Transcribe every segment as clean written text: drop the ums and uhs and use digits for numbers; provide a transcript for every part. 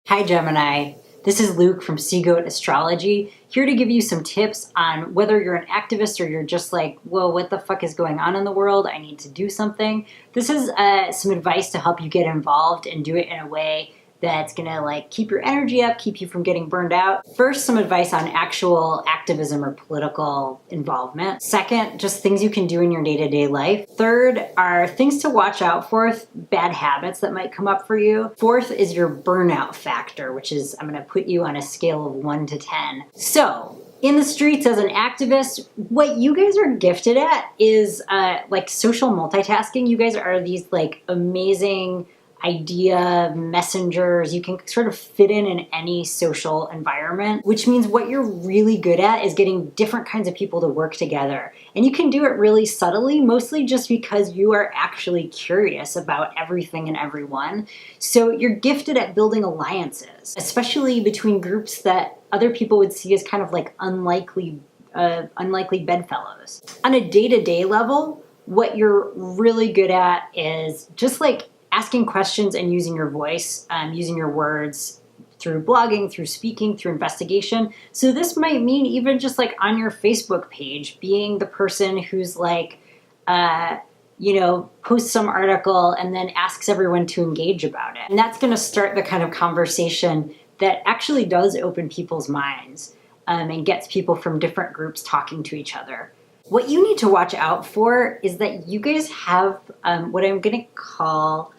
Hi Gemini, this is Luke from Seagoat Astrology, here to give you some tips on whether you're an activist or you're just like, whoa, what the fuck is going on in the world? I need to do something. This is some advice to help you get involved and do it in a way that's gonna keep your energy up, keep you from getting burned out. First, some advice on actual activism or political involvement. Second, just things you can do in your day-to-day life. Third are things to watch out for, bad habits that might come up for you. Fourth is your burnout factor, which is, I'm gonna put you on a scale of 1 to 10. So, in the streets as an activist, what you guys are gifted at is social multitasking. You guys are these amazing idea messengers. You can sort of fit in any social environment, which means what you're really good at is getting different kinds of people to work together. And you can do it really subtly, mostly just because you are actually curious about everything and everyone. So you're gifted at building alliances, especially between groups that other people would see as kind of like unlikely bedfellows. On a day-to-day level, what you're really good at is just asking questions and using your voice, using your words through blogging, through speaking, through investigation. So this might mean even just on your Facebook page, being the person who's posts some article and then asks everyone to engage about it. And that's gonna start the kind of conversation that actually does open people's minds and gets people from different groups talking to each other. What you need to watch out for is that you guys have what I'm gonna call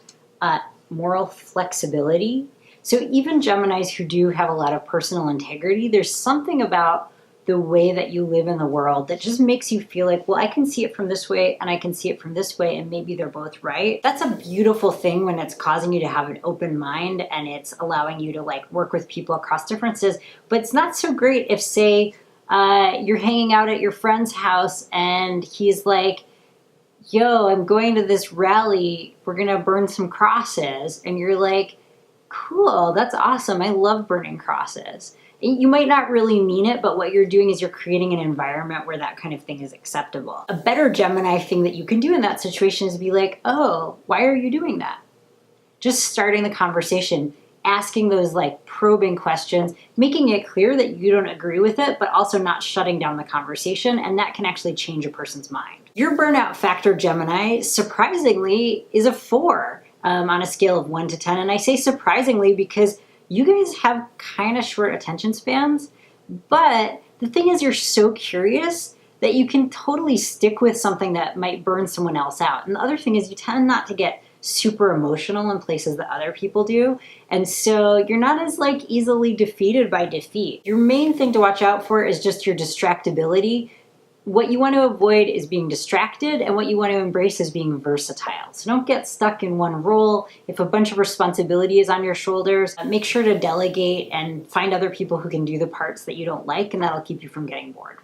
moral flexibility. So even Geminis who do have a lot of personal integrity, there's something about the way that you live in the world that just makes you feel like, well, I can see it from this way and I can see it from this way and maybe they're both right. That's a beautiful thing when it's causing you to have an open mind and it's allowing you to work with people across differences. But it's not so great if, say, you're hanging out at your friend's house and he's like, yo, I'm going to this rally, we're gonna burn some crosses. And you're like, cool, that's awesome, I love burning crosses. And you might not really mean it, but what you're doing is you're creating an environment where that kind of thing is acceptable. A better Gemini thing that you can do in that situation is be like, oh, why are you doing that? Just starting the conversation, asking those probing questions, making it clear that you don't agree with it, but also not shutting down the conversation, and that can actually change a person's mind. Your burnout factor, Gemini, surprisingly is a 4 on a scale of 1 to 10. And I say surprisingly because you guys have kind of short attention spans, but the thing is you're so curious that you can totally stick with something that might burn someone else out. And the other thing is you tend not to get super emotional in places that other people do. And so you're not as easily defeated by defeat. Your main thing to watch out for is just your distractibility. What you want to avoid is being distracted, and what you want to embrace is being versatile. So don't get stuck in one role. If a bunch of responsibility is on your shoulders, make sure to delegate and find other people who can do the parts that you don't like, and that'll keep you from getting bored.